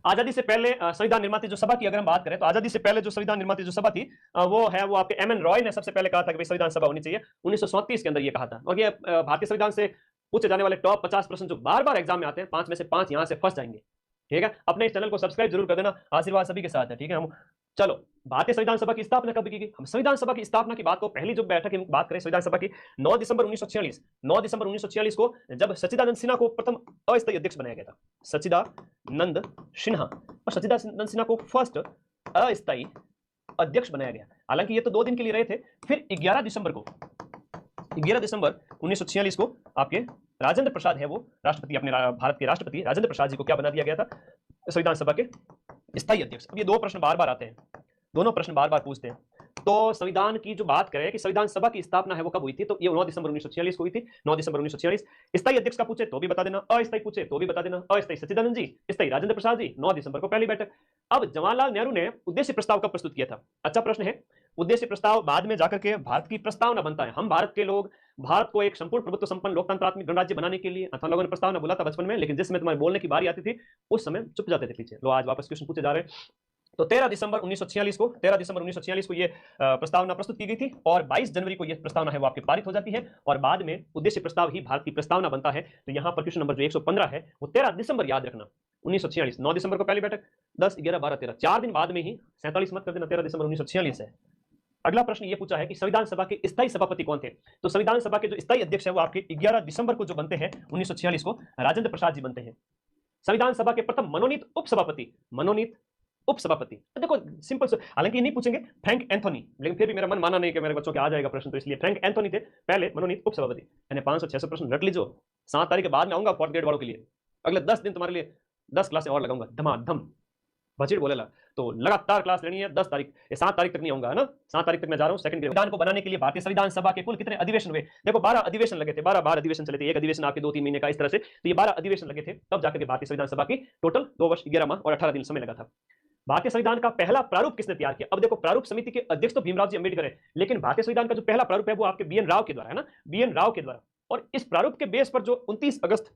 आजादी से पहले संविधान निर्माती जो सभा की अगर हम बात करें तो आजादी से पहले जो संविधान निर्माती जो सभा थी वो आपके एम एन रॉय ने सबसे पहले कहा था कि भाई संविधान सभा होनी चाहिए। 1937 के अंदर ये कहा था। और ये भारतीय संविधान से पूछे जाने वाले टॉप 50 प्रश्न जो बार बार एग्जाम में आते हैं, 5 में से 5 यहां से फंस जाएंगे। ठीक है, अपने इस चैनल को सब्सक्राइब जरूर कर देना, आशीर्वाद सभी के साथ है। ठीक है, हम चलो भारतीय संविधान सभा की स्थापना कब की गई? हम संविधान सभा की स्थापना की बात को पहली जो बैठक की बात करें संविधान सभा की 9 दिसंबर 1946, 9 दिसंबर 1946 को जब सच्चिदानंद सिन्हा को प्रथम अस्थायी अध्यक्ष बनाया गया था। सच्चिदानंद सिन्हा, और सच्चिदानंद सिन्हा को फर्स्ट अस्थायी अध्यक्ष बनाया गया। हालांकि ये तो 2 दिन के लिए रहे थे। फिर 11 दिसंबर 1946 को आपके राजेंद्र प्रसाद है वो राष्ट्रपति, अपने भारत के राष्ट्रपति राजेंद्र प्रसाद जी को क्या बना दिया गया था? संविधान सभा के स्थायी अध्यक्ष। अब ये 2 प्रश्न बार बार आते हैं, दोनों प्रश्न बार बार पूछते हैं। तो संविधान की जो बात करें कि संविधान सभा की स्थापना है वो कब हुई थी, तो ये 9 दिसंबर 1946 को हुई थी। 9 दिसंबर 1946। स्थायी अध्यक्ष का पूछे तो भी बता देना, अस्थायी पूछे तो भी बता देना। अस्थायी सच्चिदानंद जी, स्थायी राजेंद्र प्रसाद जी। 9 दिसंबर को पहली बैठक। अब जवाहरलाल नेहरू ने उद्देश्य प्रस्ताव कब प्रस्तुत किया था? अच्छा प्रश्न है। उद्देश्य प्रस्ताव बाद में जाकर के भारत की प्रस्तावना बनता है। हम भारत के लोग भारत को एक संपूर्ण प्रभुत्व संपन्न लोकतंत्रात्मक गणराज्य बनाने के लिए हम लोगों ने प्रस्तावना बोला था बचपन में, लेकिन जिस समय तुम्हारे बोलने की बारी आती थी उस समय चुप जाते थे पीछे। लो आज वापस क्वेश्चन पूछे जा रहे हैं। तो 13 दिसंबर 1946 को ये प्रस्तावना प्रस्तुत की गई थी और 22 जनवरी को ये प्रस्तावना है वो आपके पारित हो जाती है और बाद में उद्देश्य प्रस्ताव ही भारत की प्रस्तावना बनता है। तो यहाँ पर क्वेश्चन नंबर जो 115 है वो 13 दिसंबर याद रखना 1946। 9 दिसंबर को पहली बैठक, 10, 11, 12, 13, 4 दिन बाद में ही 47 मत कर देना, 13 दिसंबर 1946 है। अगला प्रश्न ये पूछा है कि संविधान सभा के स्थायी सभापति कौन थे? तो संविधान सभा के जो स्थायी अध्यक्ष है वो आपके 11 दिसंबर को जो बनते हैं 1946 को राजेंद्र प्रसाद जी बनते हैं। संविधान सभा के प्रथम मनोनीत उपसभापति देखो सिंपल से, हालांकि नहीं पूछेंगे फ्रैंक एंथोनी, लेकिन फिर भी मेरा मन माना नहीं कि मेरे बच्चों के आ जाएगा प्रश्न, तो इसलिए फ्रैंक एंथोनी थे पहले मनोनीत उपसभापति। यानी 500-600 प्रश्न रट लीजिए। 7 तारीख के बाद में आऊंगा 4th ग्रेड वालों के लिए। अगले 10 दिन तुम्हारे लिए 10 क्लासें और लगाऊंगा धमाधम। बजट बोलेला तो लगातार क्लास लेनी है। 10 तारीख 7 तारीख तक नहीं आऊंगा, है ना। 7 तारीख तक मैं जा रहा हूं सेकंड ग्रेड। संविधान को बनाने के लिए भारतीय संविधान सभा के कुल कितने अधिवेशन हुए? देखो 12 अधिवेशन लगे थे, 12 अधिवेशन चले थे। एक अधिवेशन आपके 2-3 महीने का, इस तरह से। तो ये 12 अधिवेशन लगे थे, तब जाकर के भारतीय संविधान सभा की टोटल 2 वर्ष 11 माह और 18 दिन समय लगा था। भारतीय संविधान का पहला प्रारूप किसने तैयार किया? अब देखो प्रारूप समिति के अध्यक्ष तो भीमराव जी अम्बेडकर है, लेकिन भारतीय संविधान का जो पहला प्रारूप है वो आपके बी एन राव के द्वारा, है ना, बी एन राव के द्वारा। और इस प्रारूप के बेस पर जो 29 अगस्त,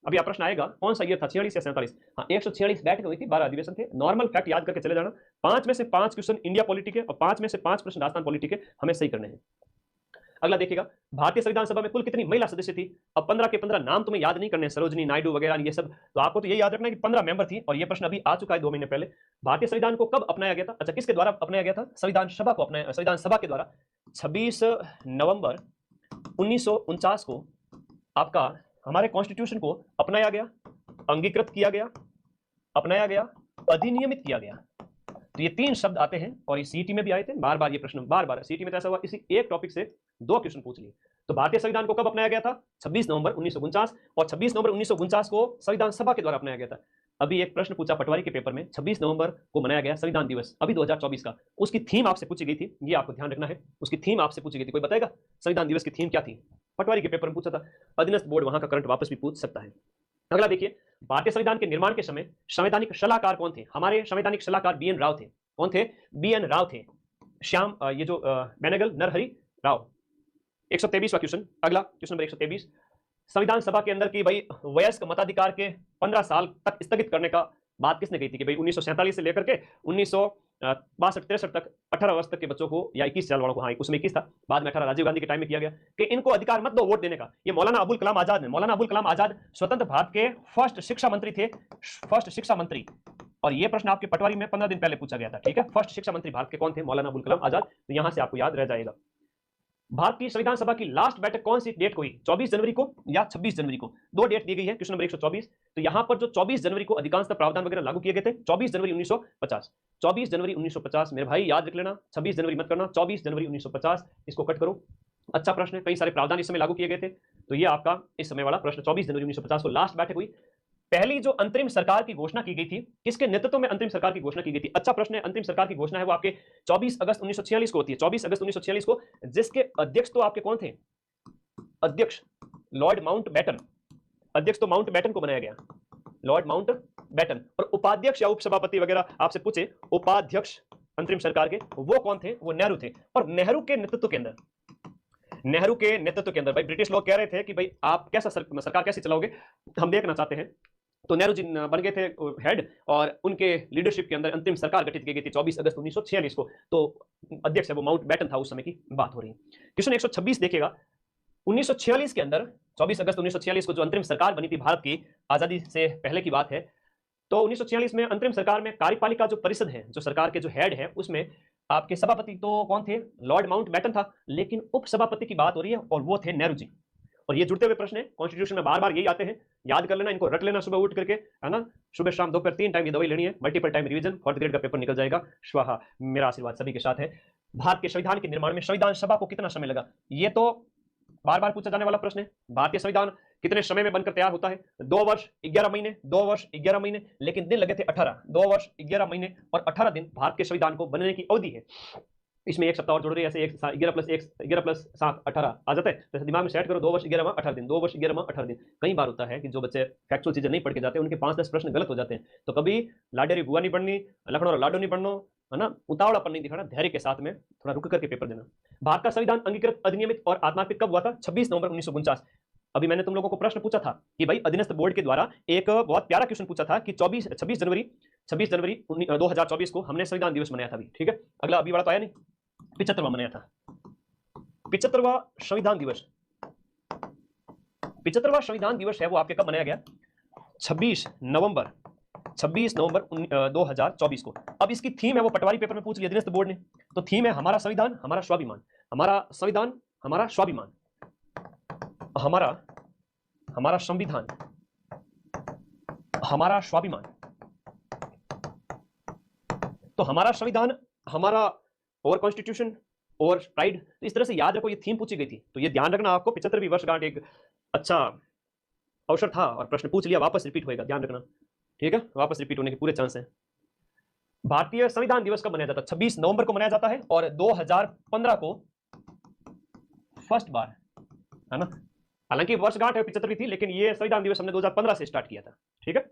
अभी आप प्रश्न आएगा कौन सा ईयर था, 46 या 47? हाँ 146 बैठक हुई थी, 12 अधिवेशन थे। नॉर्मल फैक्ट याद करके चले जाना। 5 में से 5 क्वेश्चन इंडिया पॉलिटी के और 5 में से 5 प्रश्न राजस्थान पॉलिटी के हमें सही करने हैं। अगला देखिएगा, भारतीय संविधान सभा में कुल कितनी महिला सदस्य थी? अब 15 के 15 नाम तुम्हें याद नहीं करने, सरोजनी नायडू वगैरह ये सब, तो आपको तो ये याद रखना है कि 15 मेंबर थी। और ये प्रश्न अभी आ चुका है 2 महीने पहले। भारतीय संविधान को कब अपनाया गया था? अच्छा किसके द्वारा अपनाया गया था? संविधान सभा को अपनाया, संविधान सभा के द्वारा 26 नवंबर 1949 को आपका हमारे कॉन्स्टिट्यूशन को अपनाया गया, अंगीकृत किया गया, अपनाया गया, अधिनियमित किया गया। तो ये 3 शब्द आते हैं और ये सीटी में भी आए थे बार बार। ये प्रश्न बार बार सीटी में तो ऐसा हुआ इसी एक टॉपिक से 2 क्वेश्चन पूछ लिए। तो भारतीय संविधान को कब अपनाया गया था? 26 नवंबर 1949, और 26 नवंबर 1949 को संविधान सभा के द्वारा अपनाया गया था। अभी एक प्रश्न पूछा पटवारी के पेपर में, 26 नवंबर को मनाया गया संविधान दिवस, अभी 2024 का। उसकी थीम आपसे पूछी गई थी, ये आपको ध्यान रखना है। उसकी थीम आपसे पूछी गई थी, कोई बताएगा संविधान दिवस की थीम क्या थी? पटवारी के पेपर में पूछा था। अधीनस्थ बोर्ड वहां का करंट वापस भी पूछ सकता है। अगला देखिए, भारतीय संविधान के निर्माण के समय संवैधानिक सलाहकार कौन थे? हमारे संवैधानिक सलाहकार बी एन राव थे। कौन थे? बी एन राव थे। श्याम ये जो बेनेगल नरहरि राव। 123वां क्वेश्चन, अगला क्वेश्चन नंबर 123। संविधान सभा के अंदर की भाई वयस्क मताधिकार के 15 साल तक स्थगित करने का बात किसने कही थी? कि भाई 1947 से लेकर के 1962-63 तक 18 वर्ष तक के बच्चों को, या 21 साल वालों को, हाँ उसमें 21 था, बाद में 18 राजीव गांधी के टाइम में किया गया कि इनको अधिकार मत दो वोट देने का। ये मौलाना अबुल कलाम आजाद ने, मौलाना अबुल कलाम आजाद स्वतंत्र भारत के फर्स्ट शिक्षा मंत्री थे, फर्स्ट शिक्षा मंत्री। और ये प्रश्न आपके पटवारी में 15 दिन पहले पूछा गया था। ठीक है, फर्स्ट शिक्षा मंत्री भारत के कौन थे? मौलाना अबुल कलाम आजाद। तो यहां से आपको याद रह जाएगा। भारत की संविधान सभा की लास्ट बैठक कौन सी डेट को हुई? 24 जनवरी को या 26 जनवरी को? 2 डेट दी गई है। Question number 124। तो यहां पर जो 24 जनवरी को अधिकांशतः प्रावधान वगैरह लागू किए गए थे, 24 जनवरी 1950। 24 जनवरी 1950 मेरे भाई याद रख लेना, 26 जनवरी मत करना, 24 जनवरी 1950। इसको कट करो। अच्छा प्रश्न है, कई सारे प्रावधान इस समय लागू किए गए थे। तो ये आपका इस समय वाला प्रश्न, 24 जनवरी 1950 को लास्ट बैठक हुई। पहली जो अंतरिम सरकार की घोषणा की गई थी, किसके नेतृत्व में अंतरिम सरकार की घोषणा की गई थी? अच्छा प्रश्न है। अंतरिम सरकार की घोषणा है वो आपके 24 अगस्त 1946 को होती है। 24 अगस्त 1946 को, जिसके अध्यक्ष तो आपके कौन थे? अध्यक्ष लॉर्ड माउंटबेटन। अध्यक्ष तो माउंटबेटन को बनाया गया, लॉर्ड माउंटबेटन। और उपाध्यक्ष या उपसभापति वगैरह आपसे पूछे, उपाध्यक्ष अंतरिम सरकार के वो कौन थे? वो नेहरू थे। और नेहरू के नेतृत्व के अंदर, नेहरू के नेतृत्व के अंदर भाई ब्रिटिश लोग कह रहे थे कि भाई आप कैसा सरकार कैसे चलाओगे, हम देखना चाहते हैं तो नेहरू जी बन गए थे हेड, और उनके लीडरशिप के अंदर अंतरिम सरकार गठित की गई थी 24 अगस्त 1946 को। तो अध्यक्ष है वो माउंट बैटन था, उस समय की बात हो रही है। क्वेश्चन 126 देखिएगा, 1946 के अंदर 24 अगस्त 1946 को जो अंतरिम सरकार बनी थी भारत की आजादी से पहले की बात है, तो 1946 में अंतरिम सरकार में कार्यपालिका जो परिषद है, जो सरकार के जो हेड है, उसमें आपके सभापति तो कौन थे? लॉर्ड माउंट बैटन था, लेकिन उप सभापति की बात हो रही है और वो थे नेहरू जी। और ये जुड़ते हुए प्रश्न है, कॉन्स्टिट्यूशन में बार बार यही आते हैं, याद कर लेना, इनको रट लेना सुबह उठ करके, है ना, सुबह शाम दोपहर 3 टाइम ये दवाई लेनी है, multiple time revision, fourth grade का पेपर निकल जाएगा। स्वाहा। मेरा आशीर्वाद सभी के साथ है। भारत के संविधान के निर्माण में संविधान सभा को कितना समय लगा? ये तो बार बार पूछा जाने वाला प्रश्न है। भारतीय संविधान कितने समय में बनकर तैयार होता है? 2 वर्ष 11 महीने, 2 वर्ष 11 महीने, लेकिन दिन लगे थे 18। 2 वर्ष 11 महीने और 18 दिन भारत के संविधान को बनने की अवधि है। इसमें एक सप्ताह और जोड़ रही है, ऐसे 11 प्लस 1 11 प्लस 7 18 आ जाता है। तो दिमाग में सेट करो, 2 वर्ष 11 18 दिन, 2 वर्ष 11 18 दिन। कई बार होता है कि जो बच्चे फैक्चुअल चीजें नहीं पढ़ के जाते, उनके 5-10 प्रश्न गलत हो जाते हैं। तो कभी लाडेरी बुआ नहीं बननी, लखनऊ और लाडो नहीं बनना, है ना, उतावलापन नहीं दिखाना, धैर्य के साथ में थोड़ा रुक करके पेपर देना। भारत का संविधान अंगीकृत, अधिनियमित और आत्मार्पित कब हुआ था? 26 नवंबर 1949। अभी मैंने तुम लोगों को प्रश्न पूछा था कि भाई अधीनस्थ बोर्ड के द्वारा एक बहुत प्यारा क्वेश्चन पूछा था कि 26 जनवरी 2024 को हमने संविधान दिवस मनाया था। अभी ठीक है, अगला अभी वाला तो आया नहीं, 75वां मनाया था। 75वां संविधान दिवस, 75वां संविधान दिवस है वो आपके कब मनाया गया? 26 नवंबर 2024 को। अब इसकी थीम है वो पटवारी पेपर में पूछ लिया अधीनस्थ बोर्ड ने। तो थीम है हमारा संविधान हमारा स्वाभिमान, हमारा संविधान हमारा स्वाभिमान, हमारा संविधान हमारा स्वाभिमान। तो हमारा संविधान, हमारा और कॉन्स्टिट्यूशन और प्राइड, तो इस तरह से याद रखो ये थीम पूछी गई थी। तो ये ध्यान रखना, आपको 75वीं वर्षगांठ एक अच्छा अवसर था और प्रश्न पूछ लिया, वापस रिपीट होएगा, ध्यान रखना, ठीक है, वापस रिपीट होने के पूरे चांस हैं। भारतीय संविधान दिवस कब मनाया जाता है? 26 नवंबर को मनाया जाता है और 2015 को फर्स्ट बार, है ना, हालांकि वर्षगांठ है 75वीं थी, लेकिन ये संविधान दिवस हमने 2015 से स्टार्ट किया था। ठीक है,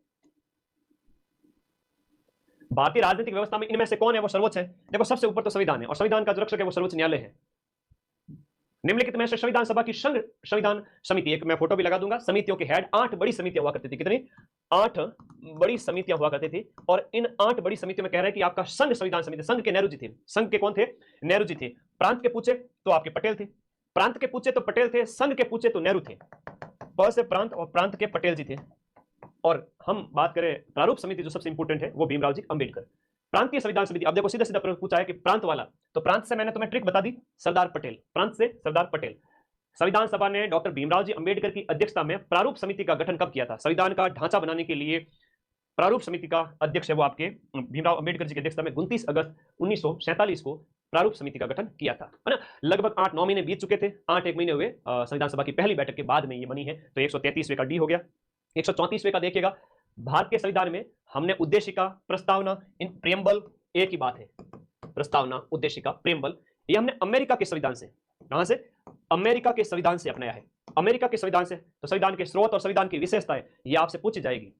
भारतीय राजनीतिक व्यवस्था में इनमें से कौन है वो सर्वोच्च है? देखो सबसे ऊपर तो संविधान है और संविधान का जो रक्षक है वो सर्वोच्च न्यायालय है। निम्नलिखित में से संविधान सभा की संघ संविधान समिति, एक मैं फोटो भी लगा दूंगा, समितियों के हेड 8 बड़ी समितियां हुआ करती थी। कितनी? 8 बड़ी समितियां हुआ करती थी। और इन 8 बड़ी समितियों में कह रहे हैं कि आपका संघ संविधान समिति, संघ के नेहरू जी थे। संघ के कौन थे? नेहरू जी थे। प्रांत के पूछे तो आपके पटेल थे, प्रांत के पूछे तो पटेल थे, संघ के पूछे तो नेहरू थे। प से प्रांत और प्रांत के पटेल जी थे। और हम बात करें प्रारूप समिति, जो सबसे इंपोर्टेंट है, वो भीमराव जी अंबेडकर। प्रांतीय संविधान समिति, अब देखो सीधा सीधा प्रश्न पूछा है कि प्रांत वाला, तो प्रांत से मैंने तुम्हें ट्रिक बता दी, सरदार पटेल, प्रांत से सरदार पटेल। संविधान सभा ने डॉक्टर भीमराव जी अंबेडकर की अध्यक्षता में प्रारूप समिति का गठन कब किया था? संविधान का ढांचा बनाने के लिए प्रारूप समिति का अध्यक्ष है वो आपके भीमराव अंबेडकर जी की अध्यक्षता में 29 अगस्त 1947 को प्रारूप समिति का गठन किया था, है ना। लगभग 8-9 महीने बीत चुके थे, 8 महीने हुए संविधान सभा की पहली बैठक के बाद में ये बनी है। तो 133वें का डी हो गया। 134वें का देखिएगा, भारत के संविधान में हमने उद्देशिका, प्रस्तावना, इन प्रियम्बल, एक ही बात है, प्रस्तावना, उद्देशिका, प्रियम्बल, ये हमने अमेरिका के संविधान से, कहां से? अमेरिका के संविधान से अपनाया है, अमेरिका के संविधान से। तो संविधान के स्रोत और संविधान की विशेषताएं ये आपसे पूछी जाएगी।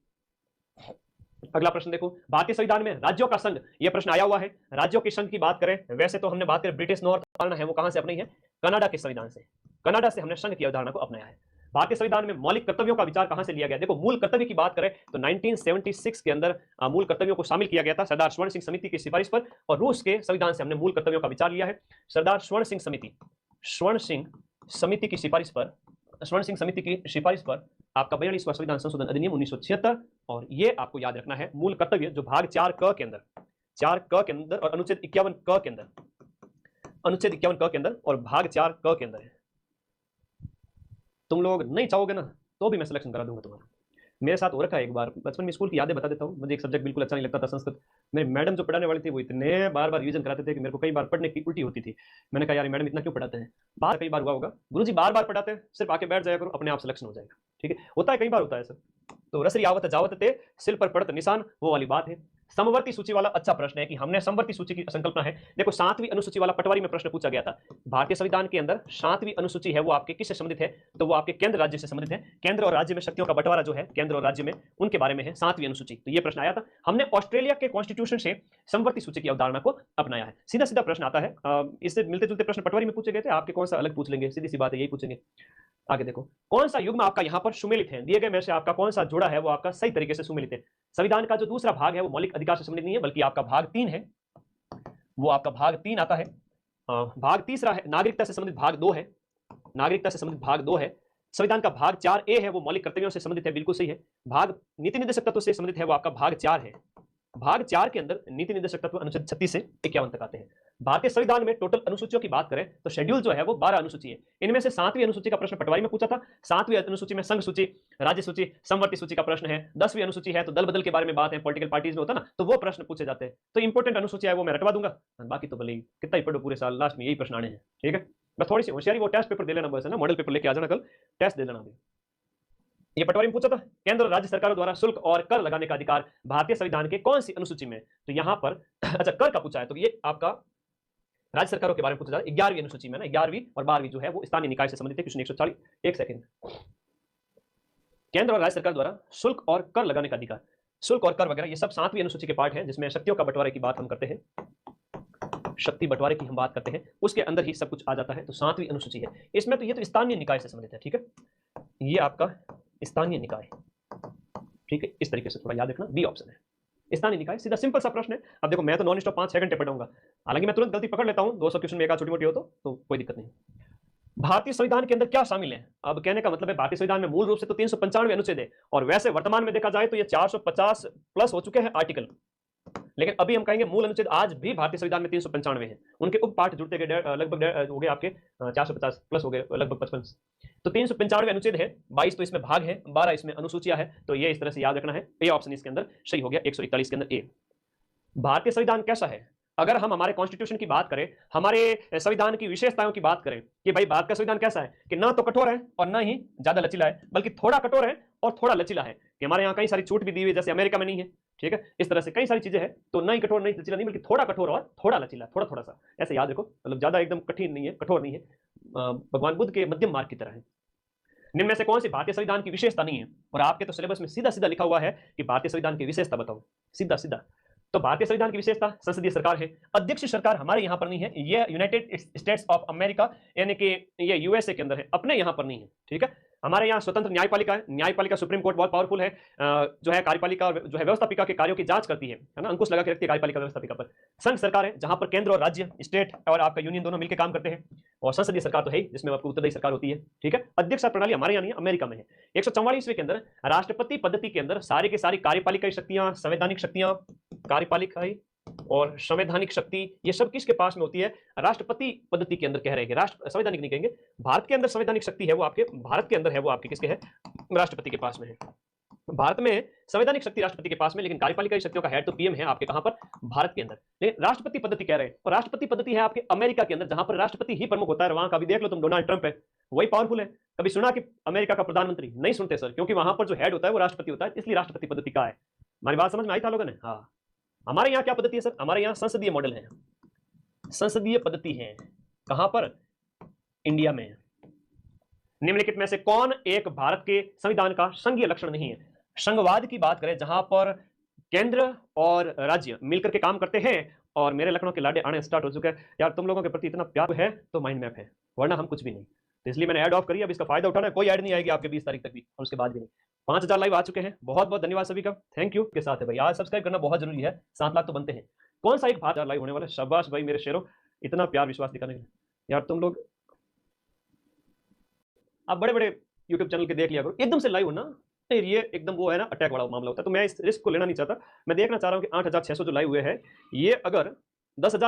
अगला प्रश्न देखो, भारतीय संविधान में राज्यों का संघ, यह प्रश्न आया हुआ है। राज्यों के संघ की बात करें, वैसे तो हमने बात करें ब्रिटिश नॉर्थ कार्नर है, वो कहां से अपनी है? कनाडा के संविधान से, कनाडा से हमने संघ की अवधारणा को अपनाया है। भारतीय संविधान में मौलिक कर्तव्यों का विचार कहां से लिया गया? देखो मूल कर्तव्य की बात करें तो 1976 के अंदर मूल कर्तव्यों को शामिल किया गया था सरदार स्वर्ण सिंह समिति की सिफारिश पर, और रूस के संविधान से हमने मूल कर्तव्यों का विचार लिया है। सरदार स्वर्ण सिंह समिति की सिफारिश पर, स्वर्ण सिंह समिति की सिफारिश पर आपका 42वां संविधान संशोधन अधिनियम 1976, और ये आपको याद रखना है मूल कर्तव्य, जो भाग 4 क के अंदर, 4 क के अंदर और अनुच्छेद 51 क के अंदर, अनुच्छेद 51 क के अंदर और भाग 4 क के अंदर है। तुम लोग नहीं चाहोगे ना तो भी मैं सिलेक्शन करा दूंगा तुम्हारा। मेरे साथ हो रखा है एक बार, बचपन में स्कूल की यादें बता देता हूँ। मुझे एक सब्जेक्ट बिल्कुल अच्छा नहीं लगता था, संस्कृत। मेरी मैडम जो पढ़ाने वाली थी वो इतने बार बार रिवीजन कराते थे कि मेरे को कई बार पढ़ने की उल्टी होती थी। मैंने कहा यार मैडम इतना क्यों पढ़ाते हैं, बार कई बार हुआ होगा, गुरुजी बार बार पढ़ाते हैं, सिर्फ आके बैठ जाया करो, अपने आप सिलेक्शन हो जाएगा। ठीक है, होता है, कई बार होता है सर। तो रसरी आवत जावत ते सिल पर पड़त निशान, वो वाली बात है। समवर्ती सूची वाला अच्छा प्रश्न है कि हमने समवर्ती सूची की संकल्पना है। देखो 7वीं अनुसूची वाला पटवारी में प्रश्न पूछा गया था। भारतीय संविधान के अंदर 7वीं अनुसूची है वो आपके किससे संबंधित है? तो वो आपके केंद्र राज्य से संबंधित है। केंद्र और राज्य में शक्तियों का बंटवारा जो है केंद्र और राज्य में, उनके बारे में है 7वीं अनुसूची। तो ये प्रश्न आया था। हमने ऑस्ट्रेलिया के कॉन्स्टिट्यूशन से समवर्ती सूची की अवधारणा को अपनाया है। सीधा सीधा प्रश्न आता है। इससे मिलते जुलते प्रश्न पटवारी में पूछे गए थे, आपके कौन सा अलग पूछ लेंगे? सीधी सी बात है, यही पूछेंगे। आगे देखो, कौन सा युग्म आपका यहां पर सुमेलित है, दिए गए में से आपका कौन सा जोड़ा है वो आपका सही तरीके से सुमेलित है। संविधान का जो दूसरा भाग है वो मौलिक अधिकार से संबंधित नहीं है, बल्कि आपका भाग 3 है, वो आपका भाग 3 आता है। भाग तीसरा है नागरिकता से संबंधित भाग 2 है, नागरिकता से संबंधित भाग 2 है। संविधान का भाग 4 ए है, वो मौलिक कर्तव्यों से संबंधित है, बिल्कुल सही है। भाग नीति निर्देशक तत्व से संबंधित है, वो आपका भाग 4 है। भाग 4 के अंदर नीति निर्देशक तत्व अनुच्छेद 36 से 51 तक आते हैं। भारतीय संविधान में टोटल अनुसूचियों की बात करें तो शेड्यूल जो है वो 12 अनुसूची है। इनमें से 7वीं अनुसूची का प्रश्न पटवारी में पूछा था। 7वीं अनुसूची में संघ सूची, राज्य सूची, समवर्ती सूची का प्रश्न है। 10वीं अनुसूची है तो दल बदल के बारे में बात है, पॉलिटिकल पार्टीज में होता ना, तो वो प्रश्न पूछे जाते हैं। तो इंपॉर्टेंट अनुसूची है वो मैं रटवा दूंगा, बाकी तो भले कितना ही पढ़ो पूरे साल, लास्ट में यही प्रश्न आने हैं। ठीक है, बस थोड़ी सी होशियारी, वो टेस्ट पेपर दे लेना बस है ना, मॉडल पेपर लेके आ जाना, कल टेस्ट दे लेना। ये पटवारी में पूछा था, केंद्र और राज्य सरकारों द्वारा शुल्क और कर लगाने का अधिकार भारतीय संविधान के कौन सी अनुसूची में, तो यहां पर अच्छा कर का पूछा है, तो ये आपका राज्य सरकारों के बारे में पूछा जा रहा है 11वीं अनुसूची में ना, 11वीं और 12वीं जो है वो स्थानीय निकाय से संबंधित है। क्वेश्चन 140, एक सेकंड। केंद्र और राज्य सरकार द्वारा शुल्क और कर लगाने का अधिकार, शुल्क और कर वगैरह ये सब 7वीं अनुसूची के पार्ट है, जिसमें शक्तियों का बंटवारे की बात हम करते हैं, शक्ति बंटवारे की हम बात करते हैं, उसके अंदर ही सब कुछ आ जाता है। तो 7वीं अनुसूची है इसमें, तो ये तो स्थानीय निकाय से संबंधित है। ठीक है, ये आपका स्थानीय निकाय, ठीक है, इस तरीके से थोड़ा याद रखना, बी ऑप्शन है स्थानीय निकाय। सीधा सिंपल सा प्रश्न है। अब देखो मैं तो नॉन स्टॉप 5-6 घंटे पढ़ाऊंगा, हालांकि मैं तुरंत गलती पकड़ लेता हूं, 200 क्वेश्चन में एक आध छोटी मोटी हो तो कोई दिक्कत नहीं। भारतीय संविधान के अंदर क्या शामिल है, अब कहने का मतलब है भारतीय संविधान में मूल रूप से तो 395 अनुच्छेद है, और वैसे वर्तमान में देखा जाए तो ये 450 प्लस हो चुके हैं आर्टिकल, लेकिन अभी हम कहेंगे मूल अनुच्छेद आज भी भारतीय संविधान में 395 है। उनके उप पाठ जुड़ते गए, लगभग हो गए आपके 450 प्लस हो गए, लगभग 55। तो 395 अनुच्छेद है, 22 तो इसमें भाग है, 12 इसमें अनुसूचियां है, तो ये इस तरह से याद रखना है। ए ऑप्शन इसके अंदर सही हो गया, 141 के अंदर ए। भारतीय संविधान कैसा है, अगर हम हमारे कॉन्स्टिट्यूशन की बात करें, हमारे संविधान की विशेषताओं की बात करें कि भाई भारत का संविधान कैसा है, कि ना तो कठोर है और ना ही ज्यादा लचीला है, बल्कि थोड़ा कठोर है और थोड़ा लचीला है, कि हमारे यहाँ कई सारी छूट भी दी हुई है, जैसे अमेरिका में नहीं है। ठीक है, इस तरह से कई सारी चीजें हैं, तो ना ही कठोर नहीं लचीला नहीं, बल्कि थोड़ा कठोर और थोड़ा लचीला, थोड़ा थोड़ा सा, ऐसे याद रखो, मतलब ज्यादा एकदम कठिन नहीं है, कठोर नहीं है, भगवान बुद्ध के मध्यम मार्ग की तरह है। निम्न में से कौन सी भारतीय संविधान की विशेषता नहीं है, और आपके तो सिलेबस में सीधा सीधा लिखा हुआ है कि भारतीय संविधान की विशेषता बताओ, सीधा सीधा। तो भारतीय संविधान की विशेषता संसदीय सरकार है, अध्यक्ष सरकार हमारे यहां पर नहीं है, ये यूनाइटेड स्टेट्स ऑफ अमेरिका यानी कि ये यूएसए के अंदर है, अपने यहां पर नहीं है। ठीक है, हमारे यहाँ स्वतंत्र न्यायपालिका है, न्यायपालिका सुप्रीम कोर्ट बहुत पावरफुल है, जो है कार्यपालिका जो है व्यवस्थापिका के कार्यों की जांच करती है ना, अंकुश लगा के रखती है कार्यपालिका व्यवस्थापिका पर। संघ सरकार है, जहां पर केंद्र और राज्य, स्टेट और आपका यूनियन दोनों मिलकर काम करते हैं, और संसदीय सरकार तो है जिसमें आपको उत्तरदायी सरकार होती है। ठीक है, अध्यक्ष प्रणाली हमारे यहाँ नहीं है, अमेरिका में है। 144वें के अंदर राष्ट्रपति पद्धति के अंदर सारी की सारी कार्यपालिका शक्तियां, संवैधानिक शक्तियां, कार्यपालिका और संवैधानिक शक्ति ये सब किसके पास में होती है, राष्ट्रपति पद्धति के अंदर कह रहे हैं, राष्ट्र संवैधानिक नहीं कहेंगे। भारत के अंदर संवैधानिक शक्ति है वो आपके, भारत के अंदर है वो आपके किसके है, राष्ट्रपति के पास में है। भारत में संवैधानिक शक्ति राष्ट्रपति के पास में, लेकिन कार्यपालिका शक्तियों का हेड तो पीएम है आपके, कहां पर, भारत के अंदर। लेकिन राष्ट्रपति पद्धति कह रहे हैं, और राष्ट्रपति पद्धति है आपके अमेरिका के अंदर, जहां पर राष्ट्रपति ही प्रमुख होता है। वहां का भी देख लो तुम, डोनाल्ड ट्रंप है, वही पावरफुल है। कभी सुना कि अमेरिका का प्रधानमंत्री, नहीं सुनते सर, क्योंकि वहां पर जो हेड होता है वो राष्ट्रपति होता है, इसलिए राष्ट्रपति पद्धति का है। हमारी बात समझ में आई था लोगों ने? हाँ, हमारे यहाँ क्या पद्धति है सर, हमारे यहाँ संसदीय मॉडल है, संसदीय पद्धति है, कहां पर, इंडिया में। निम्नलिखित में से कौन एक भारत के संविधान का संघीय लक्षण नहीं है, संघवाद की बात करें, जहां पर केंद्र और राज्य मिलकर के काम करते हैं, और मेरे लखनऊ के लाडे आने स्टार्ट हो चुके हैं यार, तुम लोगों के प्रति इतना प्यार है तो माइंड मैप है, वरना हम कुछ भी नहीं, तो इसलिए मैंने ऐड ऑफ करी। अब इसका फायदा उठाना है, कोई ऐड नहीं आएगी आपके 20 तारीख तक भी, और उसके बाद भी नहीं। 5000 लाइव आ चुके हैं, बहुत बहुत धन्यवाद सभी का, थैंक यू के साथ है भाई। आज सब्सक्राइब करना बहुत जरूरी है, 7 लाख तो बनते हैं। कौन सा एक 5000 लाइव होने वाला है, शाबाश भाई मेरे शेरों, इतना प्यार विश्वास दिखाने के यार तुम लोग। आप बड़े बड़े यूट्यूब चैनल के देख लिया करो, एकदम से लाइव होना ये एकदम वो है ना, अटैक वाला मामला होता है, तो मैं इस रिस्क को लेना नहीं चाहता। मैं देखना चाह रहा हूँ कि 8600 जो लाइव हुए हैं, ये अगर 10,000